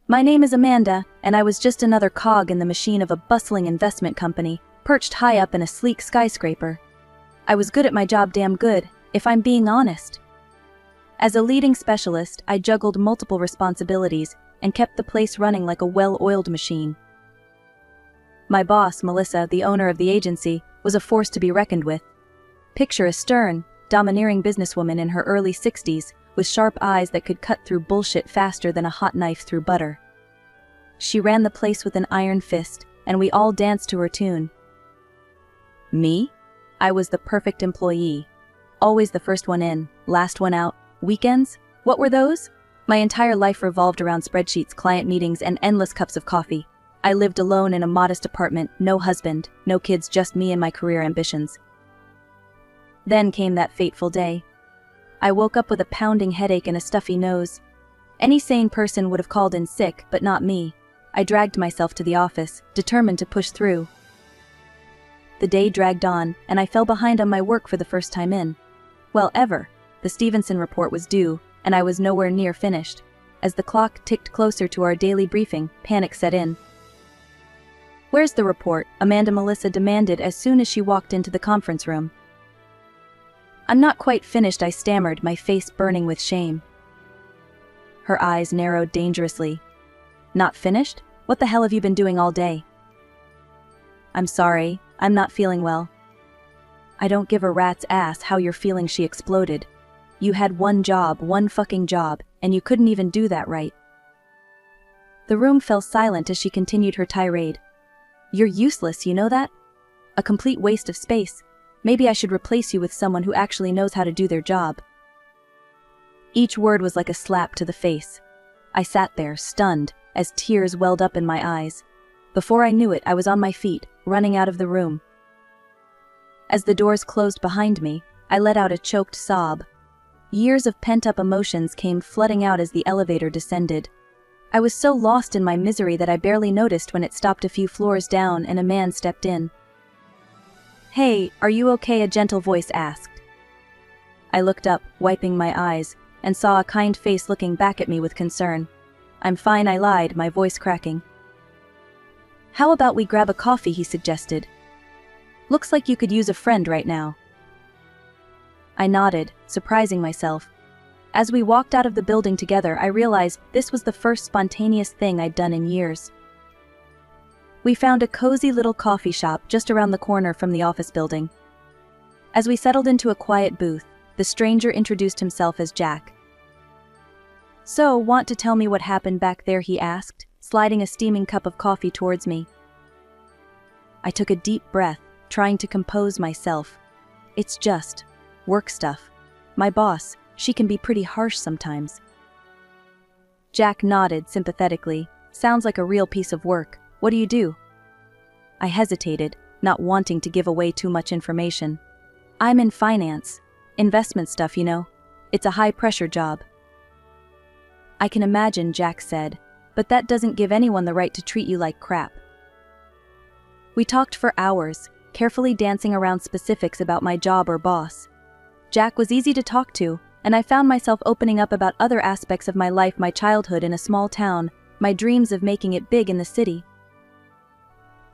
My name is Amanda, and I was just another cog in the machine of a bustling investment company, perched high up in a sleek skyscraper. I was good at my job, damn good, if I'm being honest. As a leading specialist, I juggled multiple responsibilities and kept the place running like a well-oiled machine. My boss, Melissa, the owner of the agency, was a force to be reckoned with. Picture a stern, domineering businesswoman in her early 60s, with sharp eyes that could cut through bullshit faster than a hot knife through butter. She ran the place with an iron fist, and we all danced to her tune. Me? I was the perfect employee. Always the first one in, last one out. Weekends? What were those? My entire life revolved around spreadsheets, client meetings, and endless cups of coffee. I lived alone in a modest apartment, no husband, no kids, just me and my career ambitions. Then came that fateful day. I woke up with a pounding headache and a stuffy nose. Any sane person would have called in sick, but not me. I dragged myself to the office, determined to push through. The day dragged on, and I fell behind on my work for the first time in, well, ever. The Stevenson report was due, and I was nowhere near finished. As the clock ticked closer to our daily briefing, panic set in. "Where's the report?" Melissa demanded as soon as she walked into the conference room. "I'm not quite finished," I stammered, my face burning with shame. Her eyes narrowed dangerously. "Not finished? What the hell have you been doing all day?" "I'm sorry, I'm not feeling well." "I don't give a rat's ass how you're feeling," she exploded. "You had one fucking job, and you couldn't even do that right." The room fell silent as she continued her tirade. "You're useless, you know that? A complete waste of space. Maybe I should replace you with someone who actually knows how to do their job." Each word was like a slap to the face. I sat there, stunned, as tears welled up in my eyes. Before I knew it, I was on my feet, running out of the room. As the doors closed behind me, I let out a choked sob. Years of pent-up emotions came flooding out as the elevator descended. I was so lost in my misery that I barely noticed when it stopped a few floors down and a man stepped in. "Hey, are you okay?" a gentle voice asked. I looked up, wiping my eyes, and saw a kind face looking back at me with concern. "I'm fine," I lied, my voice cracking. "How about we grab a coffee?" he suggested. "Looks like you could use a friend right now." I nodded, surprising myself. As we walked out of the building together, I realized this was the first spontaneous thing I'd done in years. We found a cozy little coffee shop just around the corner from the office building. As we settled into a quiet booth, the stranger introduced himself as Jack. "So, want to tell me what happened back there?" he asked, sliding a steaming cup of coffee towards me. I took a deep breath, trying to compose myself. "It's just work stuff. My boss, she can be pretty harsh sometimes." Jack nodded sympathetically. "Sounds like a real piece of work. What do you do?" I hesitated, not wanting to give away too much information. "I'm in finance. Investment stuff, you know. It's a high-pressure job." "I can imagine," Jack said, "but that doesn't give anyone the right to treat you like crap." We talked for hours, carefully dancing around specifics about my job or boss. Jack was easy to talk to, and I found myself opening up about other aspects of my life, my childhood in a small town, my dreams of making it big in the city.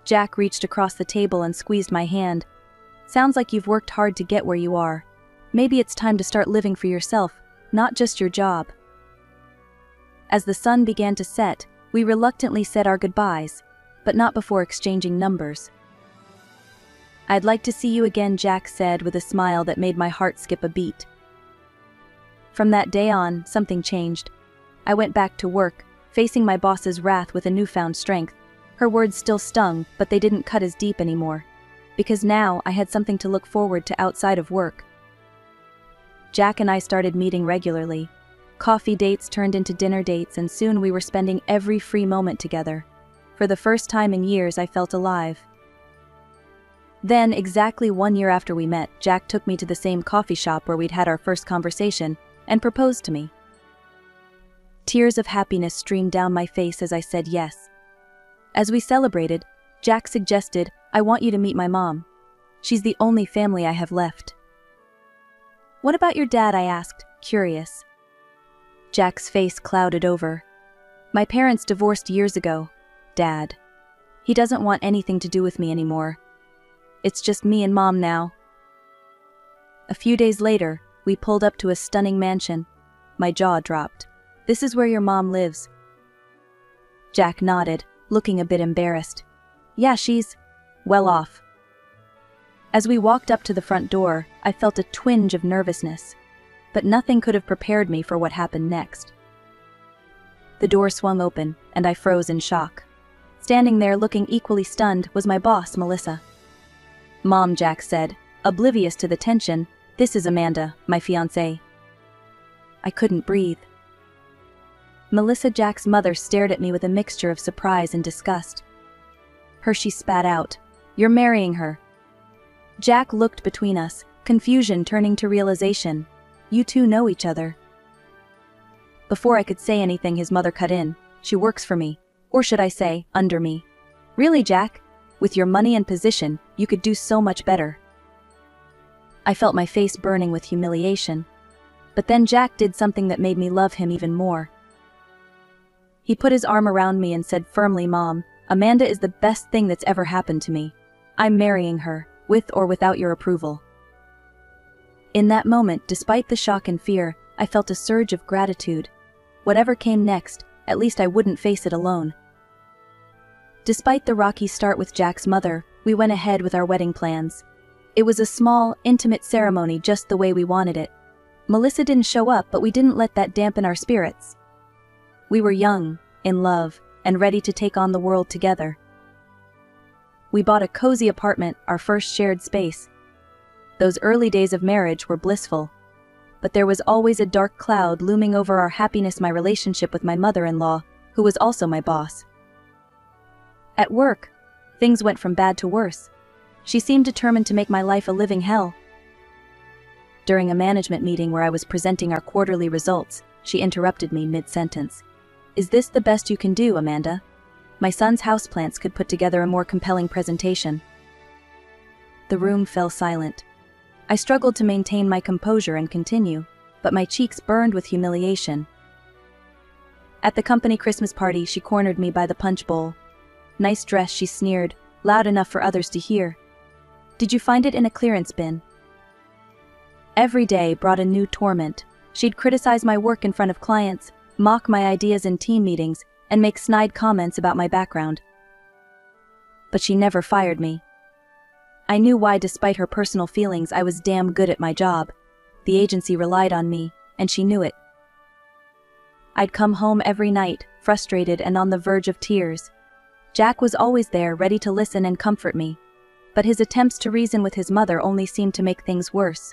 Jack reached across the table and squeezed my hand. "Sounds like you've worked hard to get where you are. Maybe it's time to start living for yourself, not just your job." As the sun began to set, we reluctantly said our goodbyes, but not before exchanging numbers. "I'd like to see you again," Jack said with a smile that made my heart skip a beat. From that day on, something changed. I went back to work, facing my boss's wrath with a newfound strength. Her words still stung, but they didn't cut as deep anymore, because now I had something to look forward to outside of work. Jack and I started meeting regularly. Coffee dates turned into dinner dates, and soon we were spending every free moment together. For the first time in years, I felt alive. Then, exactly 1 year after we met, Jack took me to the same coffee shop where we'd had our first conversation and proposed to me. Tears of happiness streamed down my face as I said yes. As we celebrated, Jack suggested, "I want you to meet my mom. She's the only family I have left." "What about your dad?" I asked, curious. Jack's face clouded over. My parents divorced years ago, Dad. He doesn't want anything to do with me anymore. It's just me and Mom now. A few days later, we pulled up to a stunning mansion. My jaw dropped. This is where your mom lives. Jack nodded, looking a bit embarrassed. Yeah, she's well off. As we walked up to the front door, I felt a twinge of nervousness, but nothing could have prepared me for what happened next. The door swung open, and I froze in shock. Standing there looking equally stunned was my boss, Melissa. Mom, Jack said, oblivious to the tension, this is Amanda, my fiancée. I couldn't breathe. Melissa, Jack's mother, stared at me with a mixture of surprise and disgust. Hershey spat out, "You're marrying her." Jack looked between us, confusion turning to realization. You two know each other. Before I could say anything, his mother cut in. She works for me. Or should I say, under me. Really, Jack? With your money and position, you could do so much better. I felt my face burning with humiliation. But then Jack did something that made me love him even more. He put his arm around me and said firmly, Mom, Amanda is the best thing that's ever happened to me. I'm marrying her, with or without your approval. In that moment, despite the shock and fear, I felt a surge of gratitude. Whatever came next, at least I wouldn't face it alone. Despite the rocky start with Jack's mother, we went ahead with our wedding plans. It was a small, intimate ceremony just the way we wanted it. Melissa didn't show up, but we didn't let that dampen our spirits. We were young, in love, and ready to take on the world together. We bought a cozy apartment, our first shared space. Those early days of marriage were blissful. But there was always a dark cloud looming over our happiness, my relationship with my mother-in-law, who was also my boss. At work, things went from bad to worse. She seemed determined to make my life a living hell. During a management meeting where I was presenting our quarterly results, she interrupted me mid-sentence. Is this the best you can do, Amanda? My son's houseplants could put together a more compelling presentation. The room fell silent. I struggled to maintain my composure and continue, but my cheeks burned with humiliation. At the company Christmas party, she cornered me by the punch bowl. Nice dress, she sneered, loud enough for others to hear. Did you find it in a clearance bin? Every day brought a new torment. She'd criticize my work in front of clients, mock my ideas in team meetings, and make snide comments about my background. But she never fired me. I knew why. Despite her personal feelings, I was damn good at my job. The agency relied on me, and she knew it. I'd come home every night, frustrated and on the verge of tears. Jack was always there, ready to listen and comfort me. But his attempts to reason with his mother only seemed to make things worse.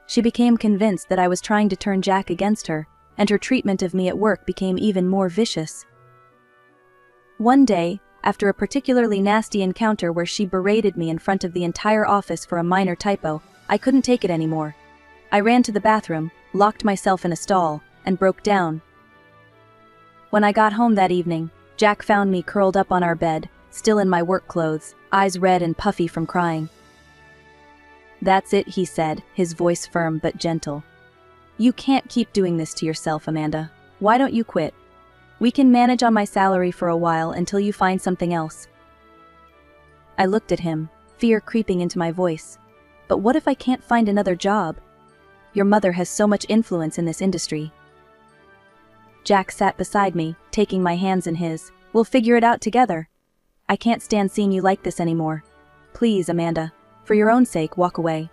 She became convinced that I was trying to turn Jack against her, and her treatment of me at work became even more vicious. One day, after a particularly nasty encounter where she berated me in front of the entire office for a minor typo, I couldn't take it anymore. I ran to the bathroom, locked myself in a stall, and broke down. When I got home that evening, Jack found me curled up on our bed, still in my work clothes, eyes red and puffy from crying. That's it, he said, his voice firm but gentle. You can't keep doing this to yourself, Amanda. Why don't you quit? We can manage on my salary for a while until you find something else. I looked at him, fear creeping into my voice. But what if I can't find another job? Your mother has so much influence in this industry. Jack sat beside me, taking my hands in his. We'll figure it out together. I can't stand seeing you like this anymore. Please, Amanda, for your own sake, walk away.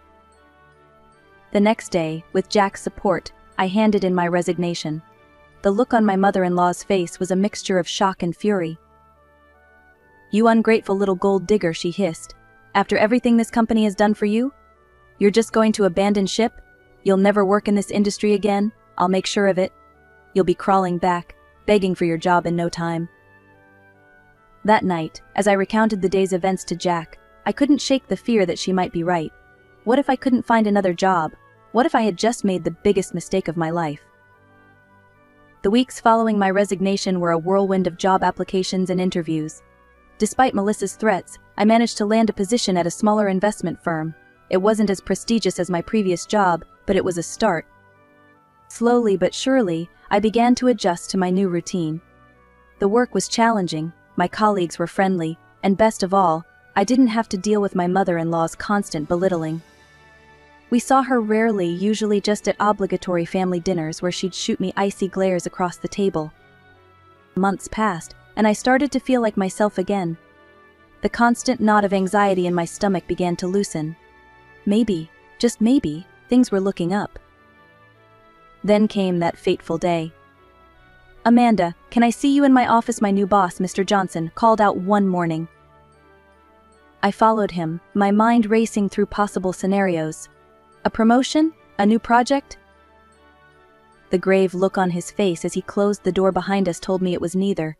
The next day, with Jack's support, I handed in my resignation. The look on my mother-in-law's face was a mixture of shock and fury. You ungrateful little gold digger, she hissed. After everything this company has done for you? You're just going to abandon ship? You'll never work in this industry again? I'll make sure of it. You'll be crawling back, begging for your job in no time. That night, as I recounted the day's events to Jack, I couldn't shake the fear that she might be right. What if I couldn't find another job? What if I had just made the biggest mistake of my life? The weeks following my resignation were a whirlwind of job applications and interviews. Despite Melissa's threats, I managed to land a position at a smaller investment firm. It wasn't as prestigious as my previous job, but it was a start. Slowly but surely, I began to adjust to my new routine. The work was challenging, my colleagues were friendly, and best of all, I didn't have to deal with my mother-in-law's constant belittling. We saw her rarely, usually just at obligatory family dinners where she'd shoot me icy glares across the table. Months passed, and I started to feel like myself again. The constant knot of anxiety in my stomach began to loosen. Maybe, just maybe, things were looking up. Then came that fateful day. "Amanda, can I see you in my office?" my new boss, Mr. Johnson, called out one morning. I followed him, my mind racing through possible scenarios. A promotion? A new project? The grave look on his face as he closed the door behind us told me it was neither.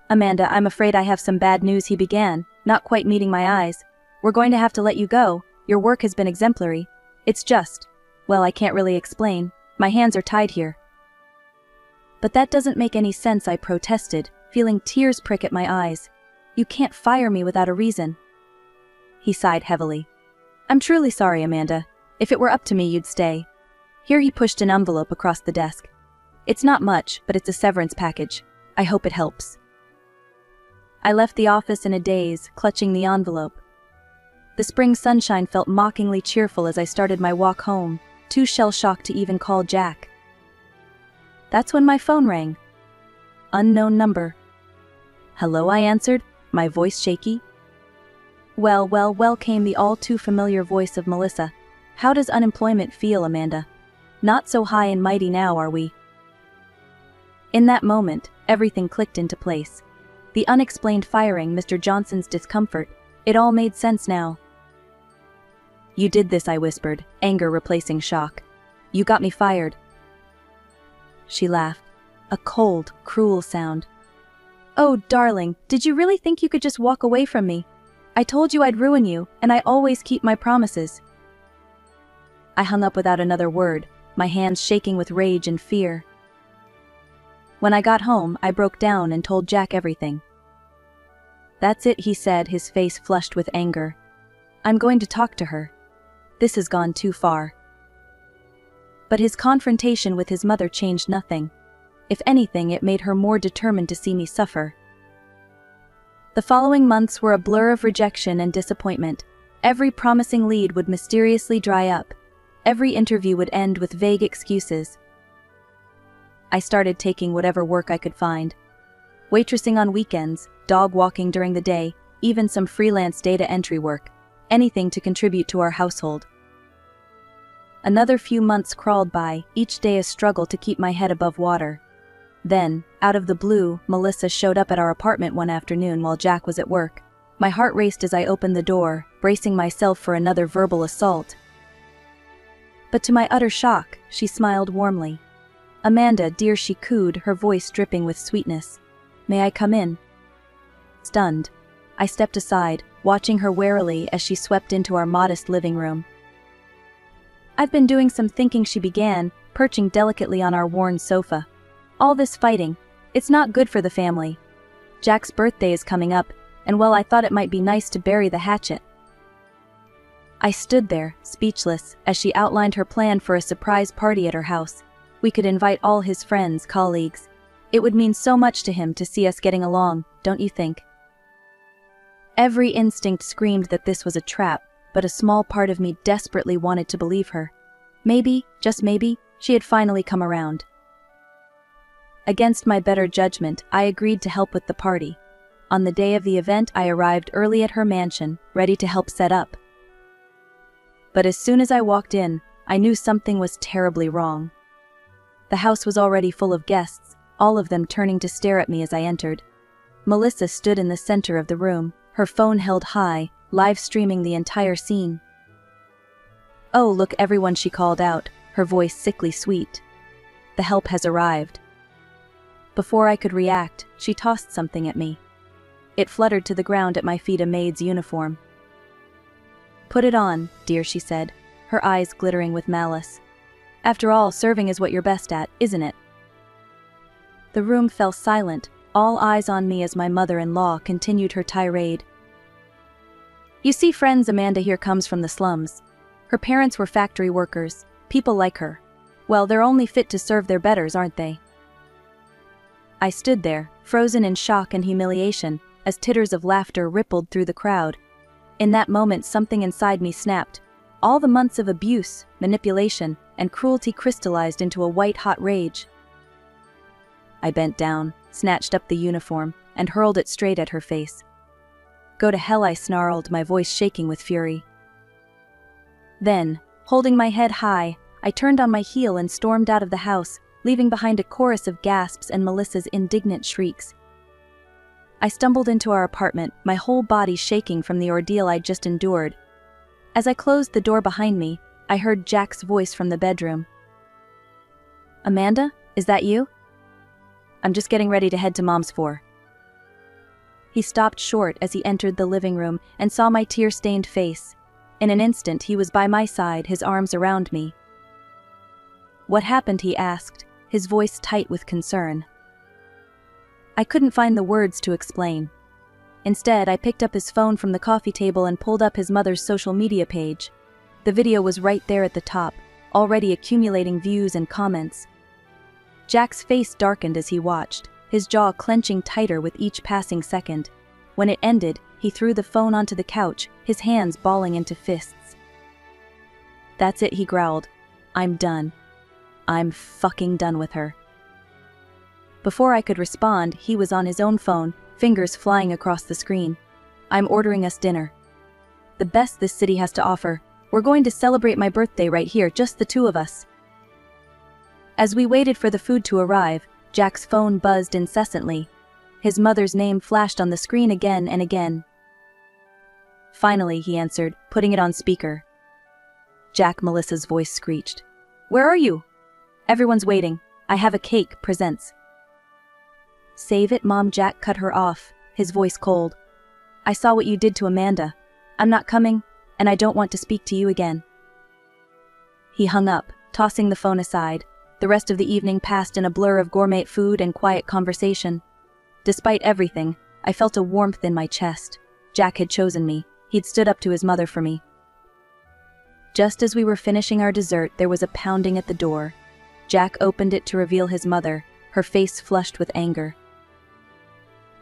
"Amanda, I'm afraid I have some bad news," he began, not quite meeting my eyes. "We're going to have to let you go. Your work has been exemplary. It's just, well, I can't really explain. My hands are tied here." "But that doesn't make any sense," I protested, feeling tears prick at my eyes. "You can't fire me without a reason." He sighed heavily. "I'm truly sorry, Amanda. If it were up to me, you'd stay." Here he pushed an envelope across the desk. "It's not much, but it's a severance package. I hope it helps." I left the office in a daze, clutching the envelope. The spring sunshine felt mockingly cheerful as I started my walk home, too shell-shocked to even call Jack. That's when my phone rang. Unknown number. "Hello," I answered, my voice shaky. Well, came the all-too-familiar voice of Melissa. "How does unemployment feel, Amanda? Not so high and mighty now, are we?" In that moment, everything clicked into place. The unexplained firing, Mr. Johnson's discomfort, it all made sense now. "You did this," I whispered, anger replacing shock. "You got me fired." She laughed. A cold, cruel sound. "Oh, darling, did you really think you could just walk away from me? I told you I'd ruin you, and I always keep my promises." I hung up without another word, my hands shaking with rage and fear. When I got home, I broke down and told Jack everything. "That's it," he said, his face flushed with anger. "I'm going to talk to her. This has gone too far." But his confrontation with his mother changed nothing. If anything, it made her more determined to see me suffer. The following months were a blur of rejection and disappointment. Every promising lead would mysteriously dry up. Every interview would end with vague excuses. I started taking whatever work I could find. Waitressing on weekends, dog walking during the day, even some freelance data entry work. Anything to contribute to our household. Another few months crawled by, each day a struggle to keep my head above water. Then, out of the blue, Melissa showed up at our apartment one afternoon while Jack was at work. My heart raced as I opened the door, bracing myself for another verbal assault. But to my utter shock, she smiled warmly. "Amanda, dear," she cooed, her voice dripping with sweetness. "May I come in?" Stunned, I stepped aside, watching her warily as she swept into our modest living room. "I've been doing some thinking," she began, perching delicately on our worn sofa. "All this fighting, it's not good for the family. Jack's birthday is coming up, and well, I thought it might be nice to bury the hatchet." I stood there, speechless, as she outlined her plan for a surprise party at her house. We could invite all his friends, colleagues. It would mean so much to him to see us getting along, don't you think? Every instinct screamed that this was a trap, but a small part of me desperately wanted to believe her. Maybe, just maybe, she had finally come around. Against my better judgment, I agreed to help with the party. On the day of the event, I arrived early at her mansion, ready to help set up. But as soon as I walked in, I knew something was terribly wrong. The house was already full of guests, all of them turning to stare at me as I entered. Melissa stood in the center of the room, her phone held high, live streaming the entire scene. "Oh, look everyone," she called out, her voice sickly sweet. "The help has arrived." Before I could react, she tossed something at me. It fluttered to the ground at my feet, a maid's uniform. "Put it on, dear," she said, her eyes glittering with malice. "After all, serving is what you're best at, isn't it?" The room fell silent, all eyes on me as my mother-in-law continued her tirade. "You see, friends, Amanda here comes from the slums. Her parents were factory workers, people like her. Well, they're only fit to serve their betters, aren't they?" I stood there, frozen in shock and humiliation, as titters of laughter rippled through the crowd. In that moment, something inside me snapped. All the months of abuse, manipulation, and cruelty crystallized into a white-hot rage. I bent down, snatched up the uniform, and hurled it straight at her face. "Go to hell," I snarled, my voice shaking with fury. Then, holding my head high, I turned on my heel and stormed out of the house, leaving behind a chorus of gasps and Melissa's indignant shrieks. I stumbled into our apartment, my whole body shaking from the ordeal I'd just endured. As I closed the door behind me, I heard Jack's voice from the bedroom. "Amanda, is that you? I'm just getting ready to head to Mom's for." He stopped short as he entered the living room and saw my tear-stained face. In an instant, he was by my side, his arms around me. "What happened?" he asked, his voice tight with concern. I couldn't find the words to explain. Instead, I picked up his phone from the coffee table and pulled up his mother's social media page. The video was right there at the top, already accumulating views and comments. Jack's face darkened as he watched, his jaw clenching tighter with each passing second. When it ended, he threw the phone onto the couch, his hands balling into fists. "That's it," he growled. "I'm done. I'm fucking done with her." Before I could respond, he was on his own phone, fingers flying across the screen. "I'm ordering us dinner. The best this city has to offer. We're going to celebrate my birthday right here, just the two of us." As we waited for the food to arrive, Jack's phone buzzed incessantly. His mother's name flashed on the screen again and again. "Finally," he answered, putting it on speaker. "Jack," Melissa's voice screeched. "Where are you?" "Everyone's waiting. I have a cake, presents." "Save it, Mom." Jack cut her off, his voice cold. "I saw what you did to Amanda. I'm not coming, and I don't want to speak to you again." He hung up, tossing the phone aside. The rest of the evening passed in a blur of gourmet food and quiet conversation. Despite everything, I felt a warmth in my chest. Jack had chosen me. He'd stood up to his mother for me. Just as we were finishing our dessert, there was a pounding at the door. Jack opened it to reveal his mother, her face flushed with anger.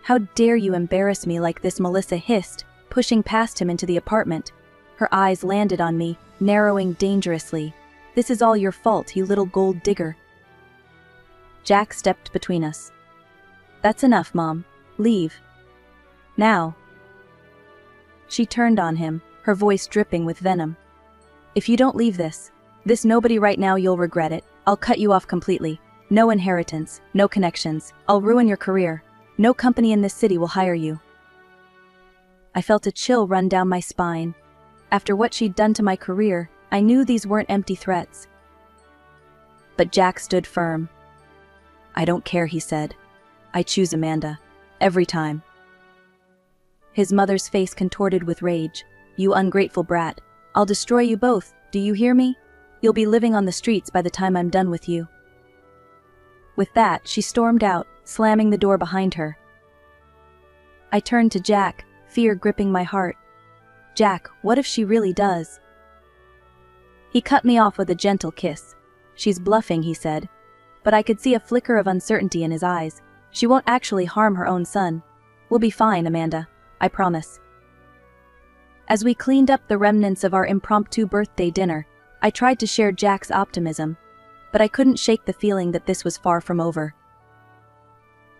"How dare you embarrass me like this?" Melissa hissed, pushing past him into the apartment. Her eyes landed on me, narrowing dangerously. "This is all your fault, you little gold digger." Jack stepped between us. "That's enough, Mom. Leave. Now." She turned on him, her voice dripping with venom. "If you don't leave this nobody right now, you'll regret it. I'll cut you off completely. No inheritance, no connections. I'll ruin your career. No company in this city will hire you." I felt a chill run down my spine. After what she'd done to my career, I knew these weren't empty threats. But Jack stood firm. "I don't care," he said. "I choose Amanda. Every time." His mother's face contorted with rage. "You ungrateful brat. I'll destroy you both, do you hear me? You'll be living on the streets by the time I'm done with you." With that, she stormed out, slamming the door behind her. I turned to Jack, fear gripping my heart. "Jack, what if she really does?" He cut me off with a gentle kiss. "She's bluffing," he said. But I could see a flicker of uncertainty in his eyes. "She won't actually harm her own son. We'll be fine, Amanda. I promise." As we cleaned up the remnants of our impromptu birthday dinner, I tried to share Jack's optimism, but I couldn't shake the feeling that this was far from over.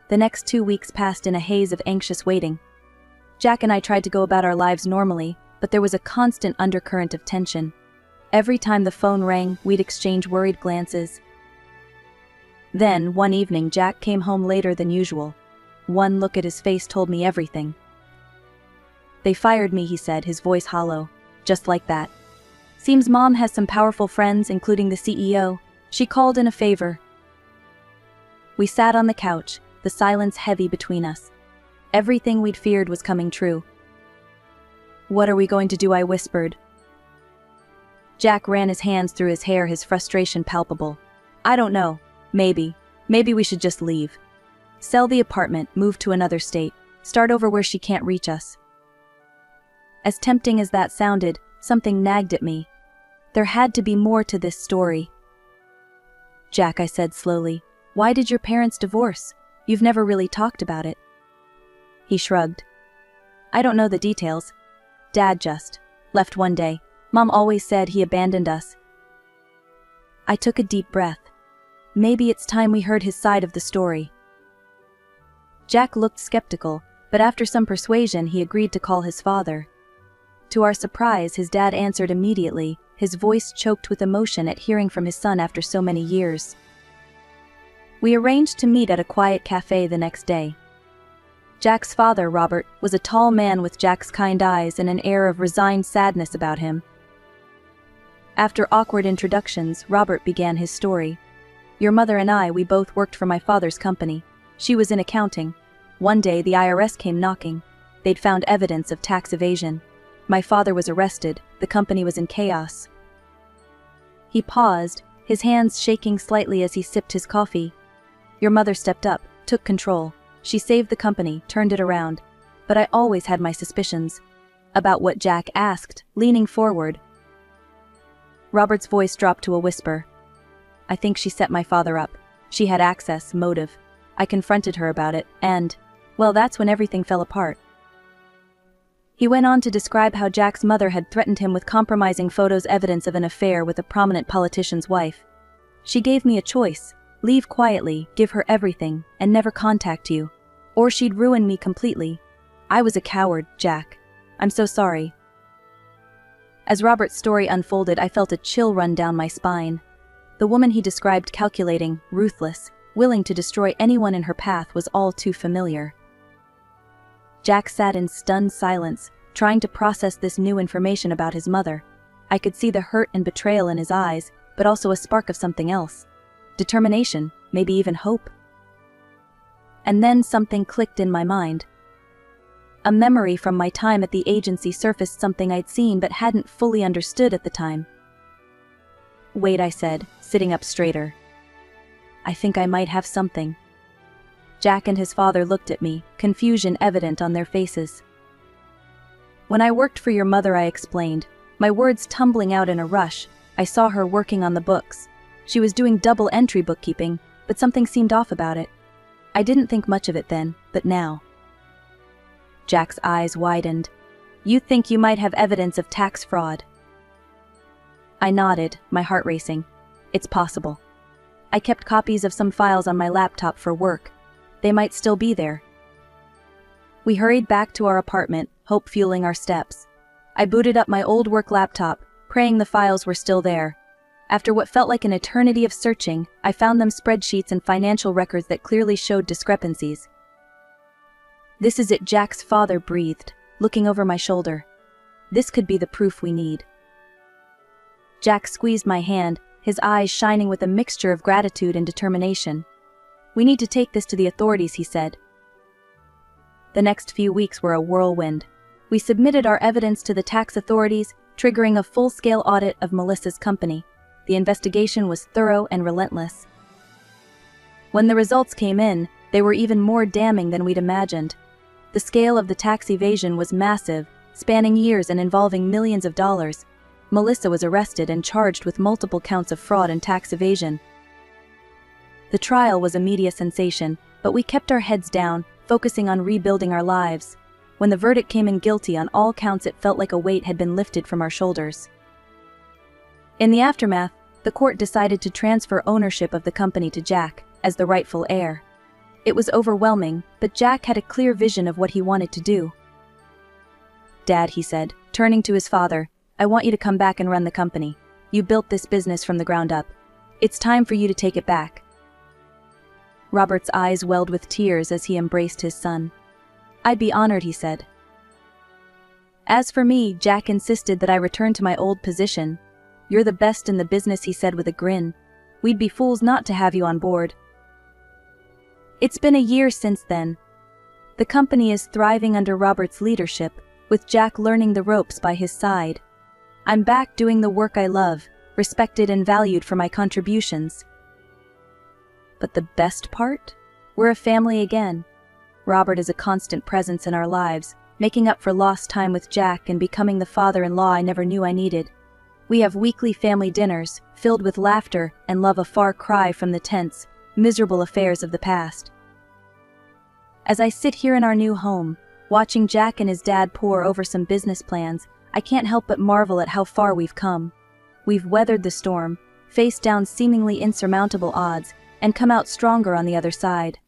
The next 2 weeks passed in a haze of anxious waiting. Jack and I tried to go about our lives normally, but there was a constant undercurrent of tension. Every time the phone rang, we'd exchange worried glances. Then, one evening, Jack came home later than usual. One look at his face told me everything. "They fired me," he said, his voice hollow. "Just like that. Seems Mom has some powerful friends, including the CEO. She called in a favor." We sat on the couch, the silence heavy between us. Everything we'd feared was coming true. "What are we going to do?" I whispered. Jack ran his hands through his hair, his frustration palpable. "I don't know. Maybe we should just leave. Sell the apartment, move to another state, start over where she can't reach us." As tempting as that sounded, something nagged at me. There had to be more to this story. "Jack," I said slowly, "why did your parents divorce? You've never really talked about it." He shrugged. "I don't know the details. Dad just left one day. Mom always said he abandoned us." I took a deep breath. Maybe it's time we heard his side of the story. Jack looked skeptical, but after some persuasion he agreed to call his father. To our surprise, his dad answered immediately, his voice choked with emotion at hearing from his son after so many years. We arranged to meet at a quiet cafe the next day. Jack's father, Robert, was a tall man with Jack's kind eyes and an air of resigned sadness about him. After awkward introductions, Robert began his story. "Your mother and I, we both worked for my father's company. She was in accounting. One day the IRS came knocking. They'd found evidence of tax evasion. My father was arrested, the company was in chaos." He paused, his hands shaking slightly as he sipped his coffee. "Your mother stepped up, took control. She saved the company, turned it around. But I always had my suspicions." "About what?" Jack asked, leaning forward. Robert's voice dropped to a whisper. "I think she set my father up. She had access, motive. I confronted her about it, and, well, that's when everything fell apart." He went on to describe how Jack's mother had threatened him with compromising photos, evidence of an affair with a prominent politician's wife. "She gave me a choice: leave quietly, give her everything, and never contact you. Or she'd ruin me completely. I was a coward, Jack. I'm so sorry." As Robert's story unfolded, I felt a chill run down my spine. The woman he described, calculating, ruthless, willing to destroy anyone in her path, was all too familiar. Jack sat in stunned silence, trying to process this new information about his mother. I could see the hurt and betrayal in his eyes, but also a spark of something else. Determination, maybe even hope. And then something clicked in my mind. A memory from my time at the agency surfaced, something I'd seen but hadn't fully understood at the time. "Wait," I said, sitting up straighter. "I think I might have something." Jack and his father looked at me, confusion evident on their faces. "When I worked for your mother," I explained, my words tumbling out in a rush. "I saw her working on the books. She was doing double entry bookkeeping, but something seemed off about it. I didn't think much of it then, but now." Jack's eyes widened. "You think you might have evidence of tax fraud?" I nodded, my heart racing. "It's possible. I kept copies of some files on my laptop for work. They might still be there." We hurried back to our apartment, hope fueling our steps. I booted up my old work laptop, praying the files were still there. After what felt like an eternity of searching, I found them: spreadsheets and financial records that clearly showed discrepancies. "This is it," Jack's father breathed, looking over my shoulder. "This could be the proof we need." Jack squeezed my hand, his eyes shining with a mixture of gratitude and determination. "We need to take this to the authorities," he said. The next few weeks were a whirlwind. We submitted our evidence to the tax authorities, triggering a full-scale audit of Melissa's company. The investigation was thorough and relentless. When the results came in, they were even more damning than we'd imagined. The scale of the tax evasion was massive, spanning years and involving millions of dollars. Melissa was arrested and charged with multiple counts of fraud and tax evasion. The trial was a media sensation, but we kept our heads down, focusing on rebuilding our lives. When the verdict came in guilty on all counts, it felt like a weight had been lifted from our shoulders. In the aftermath, the court decided to transfer ownership of the company to Jack, as the rightful heir. It was overwhelming, but Jack had a clear vision of what he wanted to do. "Dad," he said, turning to his father, "I want you to come back and run the company. You built this business from the ground up. It's time for you to take it back." Robert's eyes welled with tears as he embraced his son. "I'd be honored," he said. As for me, Jack insisted that I return to my old position. "You're the best in the business," he said with a grin. "We'd be fools not to have you on board." It's been a year since then. The company is thriving under Robert's leadership, with Jack learning the ropes by his side. I'm back doing the work I love, respected and valued for my contributions. But the best part? We're a family again. Robert is a constant presence in our lives, making up for lost time with Jack and becoming the father-in-law I never knew I needed. We have weekly family dinners, filled with laughter and love, a far cry from the tense, miserable affairs of the past. As I sit here in our new home, watching Jack and his dad pore over some business plans, I can't help but marvel at how far we've come. We've weathered the storm, faced down seemingly insurmountable odds, and come out stronger on the other side.